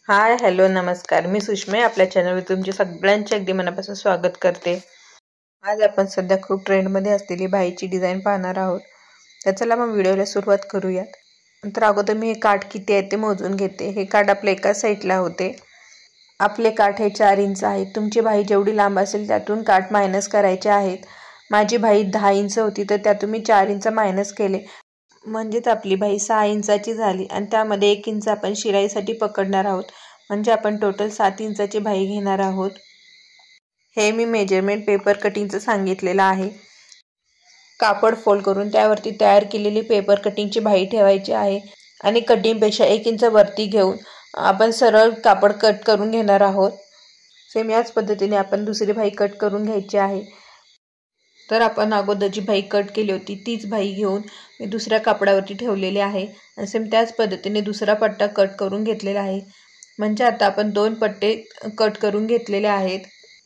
Hi hello नमस्कार, मी सुषमा आपल्या चॅनलवर तुमचे सगळ्यांचे अगदी मनापासून स्वागत करते। आज आपण सध्या खूप ट्रेंडमध्ये असलेली बाईची डिझाईन पाहणार आहोत। तर चला मग व्हिडिओला सुरुवात करूयात। तर अगोदर मी हे काठ किती आहे ते मोजून घेते। हे काठ आपल्या एका साईडला होते। आपले काठ हे 4 इंच आहे। तुमची बाई जेवढी लांब असेल त्यातून काठ मायनस करायचे आहेत। माझी बाई 10 इंच होती तर त्यातून मी 4 इंच मायनस केले, म्हणजेच आपली बाई 6 इंचाची झाली। आणि त्यामध्ये 1 इंच आपण शिलाईसाठी पकडणार आहोत, म्हणजे आपण टोटल 7 इंचाची बाई घेणार आहोत। हे मी मेजरमेंट पेपर कटिंगचं सांगितलेलं आहे। कापड फोल्ड करून त्यावरती तयार केलेली पेपर कटिंगची बाई ठेवायची आहे आणि कटिंगपेक्षा 1 इंच वरती घेऊन आपण सरळ कापड कट करून घेणार आहोत। सेम याच पद्धतीने आपण दुसरी बाई कट करून घ्यायची आहे। तर आपण अगोदर जी बाई कट केली होती तीच बाई घेऊन मी दुसऱ्या कापडावरती ठेवलेली आहे आणि सेम त्याच पद्धतीने दुसरा पट्टा कट करून घेतलेला आहे। म्हणजे आता आपण 2 पट्टे कट करून घेतलेले आहेत।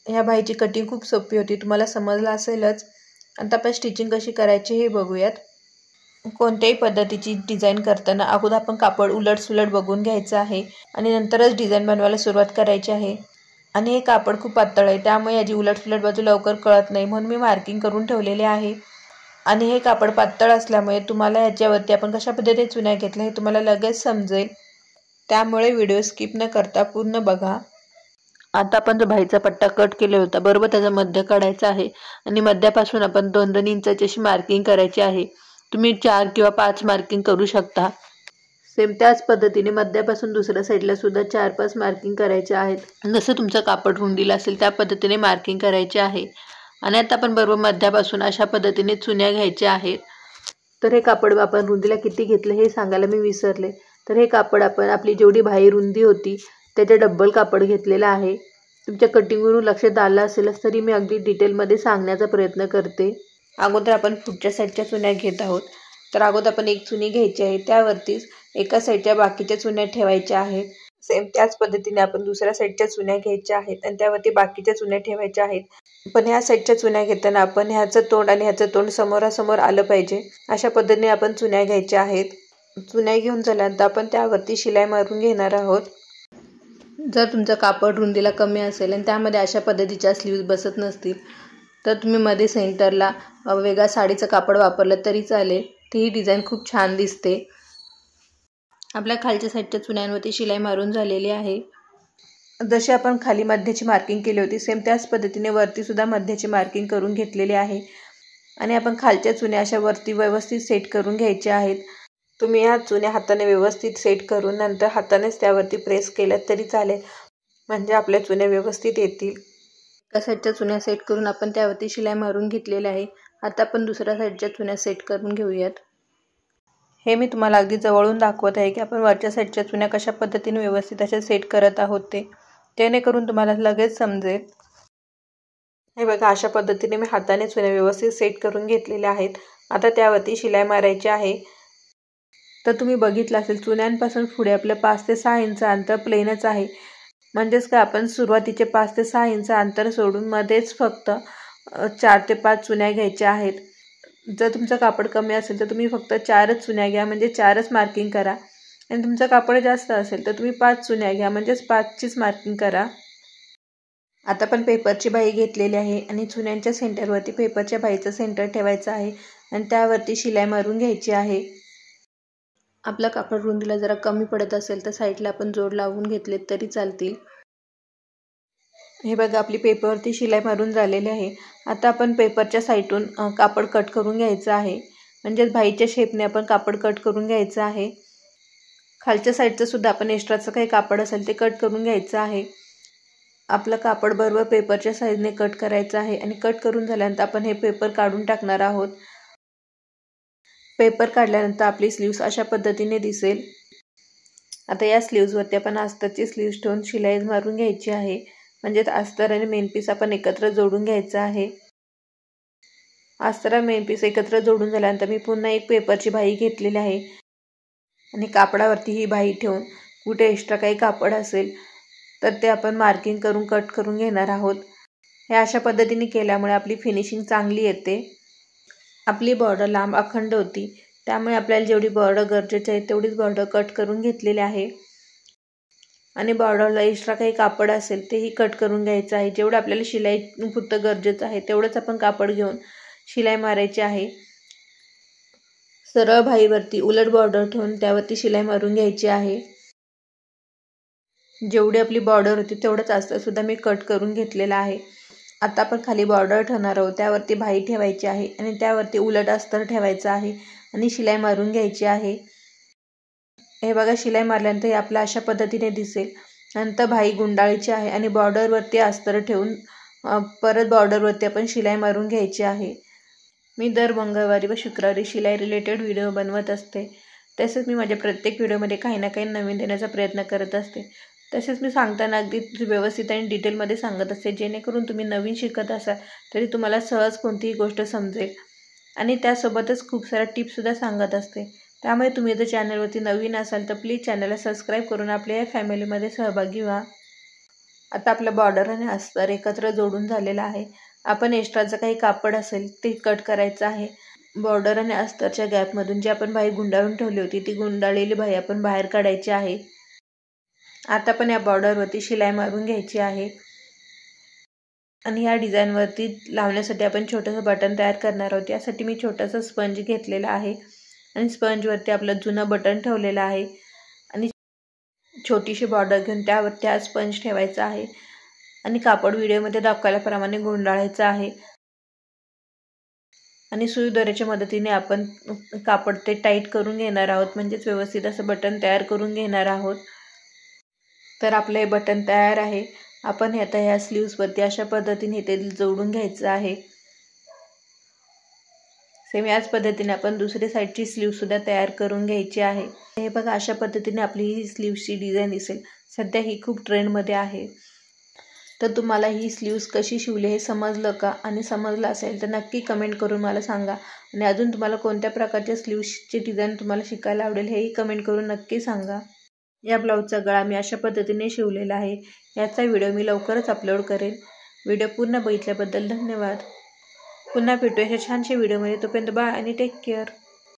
ह्या बाईची कटिंग खूप सोपी होती, तुम्हाला समजलं असेलच। आता आपण स्टिचिंग कशी करायची हे बघूयात। कोणत्याही पद्धतीची डिझाईन करताना अगोदर आपण कापड उलट-सुलट बघून घ्यायचं आहे आणि नंतरच डिझाईन बनवायला सुरुवात करायची आहे। आणि हे कापड खूप पातळ आहे, त्यामुळे याची उलट-सुलट बाजू लवकर कळत नाही, म्हणून मी मार्किंग करून ठेवलेले आहे। आणि हे कापड पातळ असल्यामुळे तुम्हाला याच्यावरती आपण कशा पद्धतीने चुन्या घेतल्या हे तुम्हाला लगेच समजेल, त्यामुळे व्हिडिओ स्किप न करता पूर्ण बघा। आता आपण जो बाईचा पट्टा कट केला होता बरोबर त्याचा मध्य काढायचा आहे आणि मध्यापासून आपण 2-2 इंचाची अशी मार्किंग करायची आहे। तुम्ही 4 किंवा 5 मार्किंग करू शकता। सेम त्याच पद्धतीने मध्यापासून दुसऱ्या साईडला सुद्धा 4-5 मार्किंग करायचे आहेत। जसं तुमचं कापड रुंदीला असेल त्या पद्धतीने मार्किंग करायचे आहे। आणि आता आपण बरोबर मध्यापासून अशा पद्धतीने चुन्या घ्यायच्या आहेत। तर हे कापड आपण रुंदीला किती घेतले हे सांगायला मी विसरले। तर हे कापड आपण आपली जेवढी बाही रुंदी होती त्याच्या डबल कापड घेतलेलं आहे। तुमच्या कटिंगवरून लक्षात आलं असेलच तरी मी अगदी डिटेलमध्ये सांगण्याचा प्रयत्न करते। अगोदर आपण पुढच्या साईडच्या चुन्या घेत आहोत। तर अगोदर आपण एक चुनी घ्यायची आहे, त्यावरतीच एका साईडच्या बाकीच्या चुन्या ठेवायच्या आहेत। सेम त्याच पद्धतीने आपण दुसऱ्या साईडच्या चुन्या घ्यायच्या आहेत आणि त्यावरती बाकीच्या चुन्या ठेवायच्या आहेत। पण ह्या साईडच्या चुन्या घेताना आपण ह्याचं तोंड आणि ह्याचं तोंड समोरासमोर आलं पाहिजे, अशा पद्धतीने आपण चुन्या घ्यायच्या आहेत। चुन्या घेऊन झाल्यानंतर आपण त्यावरती शिलाई मारून घेणार आहोत। जर तुमचं कापड रुंदीला कमी असेल आणि त्यामध्ये अशा पद्धतीच्या स्लीव्ज बसत नसतील तर तुम्ही मध्ये सेंटरला वेगळा साडीचं कापड वापरलं तरी चालेल, ती डिझाईन खूप छान दिसते। आपल्या खालच्या साईडच्या चुन्यांवरती शिलाई मारून झालेली आहे। जशी आपण खाली मध्याची मार्किंग केली होती सेम त्याच पद्धतीने वरती सुद्धा मध्याची मार्किंग करून घेतलेली आहे। आणि आपण खालच्या चुन्या अशा वरती व्यवस्थित सेट करून घ्यायच्या आहेत। तुम्ही ह्या चुन्या हाताने व्यवस्थित सेट करून नंतर हातानेच त्यावरती प्रेस केलं तरी चालेल, म्हणजे आपल्या चुन्या व्यवस्थित येतील। एका साईडच्या चुन्या सेट करून आपण त्यावरती शिलाई मारून घेतलेली आहे। आता आपण दुसऱ्या साईडच्या चुन्या सेट करून घेऊयात। हे मी तुम्हाला अगदी जवळून दाखवत आहे की आपण वरच्या साईडच्या चुन्या कशा पद्धतीने व्यवस्थित अशा सेट करत आहोत ते, जेणेकरून तुम्हाला लगेच समजेल। हे बघा, अशा पद्धतीने मी हाताने चुन्या व्यवस्थित सेट करून घेतलेल्या आहेत। आता त्यावरती शिलाई मारायची आहे। तर तुम्ही बघितलं असेल चुन्यांपासून पुढे आपलं 5 ते 6 इंच अंतर प्लेनच आहे, म्हणजेच काय आपण सुरुवातीचे 5 ते 6 इंच अंतर सोडून मध्येच फक्त 4 ते 5 चुन्या घ्यायच्या आहेत। जर तुमचं कापड कमी असेल तर तुम्ही फक्त 4च चुन्या घ्या, म्हणजे 4च मार्किंग करा। आणि तुमचं कापड जास्त असेल तर तुम्ही 5 चुन्या घ्या, म्हणजेच 5चीच मार्किंग करा। आता आपण पेपरची बाही घेतलेली आहे आणि चुन्यांच्या सेंटरवरती पेपरच्या बाहीचं सेंटर ठेवायचं आहे आणि त्यावरती शिलाई मारून घ्यायची आहे। आपलं कापड रुंदीला जरा कमी पडत असेल तर साईडला आपण जोड लावून घेतले तरी चालतील। हे बघा, आपली पेपरवरती शिलाई मारून झालेली आहे। आता आपण पेपरच्या साईडून कापड कट करून घ्यायचं आहे, म्हणजेच बाहीच्या शेपने आपण कापड कट करून घ्यायचं आहे। खालच्या साईडचं सुद्धा आपण एक्स्ट्राचं काही कापड असेल ते कट करून घ्यायचं आहे। आपलं कापड बरोबर पेपरच्या साईजने कट करायचं आहे आणि कट करून झाल्यानंतर आपण हे पेपर काढून टाकणार आहोत। पेपर काढल्यानंतर आपली स्लीव्स अशा पद्धतीने दिसेल। आता या स्लीव्सवरती आपण अस्तरची स्लीव्स ठेवून शिलाई मारून घ्यायची आहे, म्हणजेच अस्तर आणि मेन पीस आपण एकत्र जोडून घ्यायचं आहे। अस्तर आणि मेन पीस एकत्र जोडून झाल्यानंतर मी पुन्हा एक पेपरची बाही घेतलेली आहे आणि कापडावरती ही बाही ठेवून कुठे एक्स्ट्रा काही कापड असेल तर ते आपण मार्किंग करून कट करून घेणार आहोत। हे अशा पद्धतीने केल्यामुळे आपली फिनिशिंग चांगली येते। आपली बॉर्डर लांब अखंड होती, त्यामुळे आपल्याला जेवढी बॉर्डर गरजेची आहे तेवढीच बॉर्डर कट करून घेतलेली आहे। आणि बॉर्डरला एक्स्ट्रा काही कापड असेल तेही कट करून घ्यायचं आहे। जेवढं आपल्याला शिलाई पुरतं गरजेचं आहे तेवढंच आपण कापड घेऊन शिलाई मारायची आहे। सरळ भाईवरती उलट बॉर्डर ठेवून त्यावरती शिलाई मारून घ्यायची आहे। जेवढी आपली बॉर्डर होती तेवढंच अस्तर सुद्धा मी कट करून घेतलेला आहे। आता आपण खाली बॉर्डर ठेवणार आहोत, त्यावरती भाई ठेवायची आहे आणि त्यावरती उलट अस्तर ठेवायचं आहे आणि शिलाई मारून घ्यायची आहे। हे बघा, शिलाई मारल्यानंतर हे आपल्या अशा पद्धतीने दिसेल। नंतर भाई गुंडाळीची आहे आणि बॉर्डरवरती अस्तर ठेवून परत बॉर्डरवरती आपण शिलाई मारून घ्यायची आहे। मी दर मंगळवारी व शुक्रवारी शिलाई रिलेटेड व्हिडिओ बनवत असते। तसेच मी माझ्या प्रत्येक व्हिडिओमध्ये काही ना काही नवीन देण्याचा प्रयत्न करत असते। तसेच मी सांगताना अगदी व्यवस्थित आणि डिटेलमध्ये सांगत असते, जेणेकरून तुम्ही नवीन शिकत असाल तरी तुम्हाला सहज कोणतीही गोष्ट समजेल। आणि त्यासोबतच खूप साऱ्या टिप्ससुद्धा सांगत असते। त्यामुळे तुम्ही जर चॅनलवरती नवीन असाल तर प्लीज चॅनलला सबस्क्राईब करून आपल्या या फॅमिलीमध्ये सहभागी व्हा। आता आपलं बॉर्डर आणि अस्तर एकत्र जोडून झालेलं आहे। आपण एक्स्ट्राचं काही कापड असेल ते कट करायचं आहे। बॉर्डर आणि अस्तरच्या गॅपमधून जी आपण भाई गुंडाळून ठेवली होती ती गुंडाळलेली भाई आपण बाहेर काढायची आहे। आता आपण या बॉर्डरवरती शिलाई मारून घ्यायची आहे आणि या डिझाईनवरती लावण्यासाठी आपण छोटंसं बटन तयार करणार आहोत। यासाठी मी छोटासा स्पंज घेतलेला आहे आणि स्पंजवरती आपलं जुनं बटन ठेवलेलं आहे आणि छोटीशी बॉर्डर घेऊन त्यावरती हा स्पंज ठेवायचा आहे आणि कापड व्हिडिओमध्ये दाखवल्याप्रमाणे गुंडाळायचं आहे आणि सुई दोऱ्याच्या मदतीने आपण कापड ते टाईट करून घेणार आहोत, म्हणजेच व्यवस्थित असं बटन तयार करून घेणार आहोत। तर आपलं हे बटन तयार आहे। आपण हे आता ह्या स्लीव्सवरती अशा पद्धतीने ते जोडून घ्यायचं आहे। सेम याच पद्धतीने आपण दुसरी साईडची स्लीव्हसुद्धा तयार करून घ्यायची आहे। हे बघा, अशा पद्धतीने आपली ही स्लीव्सची डिझाईन दिसेल। सध्या ही खूप ट्रेंडमध्ये आहे। तर तुम्हाला ही स्लीव्स कशी शिवली हे समजलं का? आणि समजलं असेल तर नक्की कमेंट करून मला सांगा। आणि अजून तुम्हाला कोणत्या प्रकारच्या स्लीव्सची डिझाईन तुम्हाला शिकायला आवडेल हेही कमेंट करून नक्की सांगा। या ब्लाऊजचा गळा मी अशा पद्धतीने शिवलेला आहे। याचा व्हिडिओ मी लवकरच अपलोड करेन। व्हिडिओ पूर्ण बघितल्याबद्दल धन्यवाद। पुन्हा भेटूया अशा छानशा व्हिडिओमध्ये। तोपर्यंत बाय आणि टेक केअर।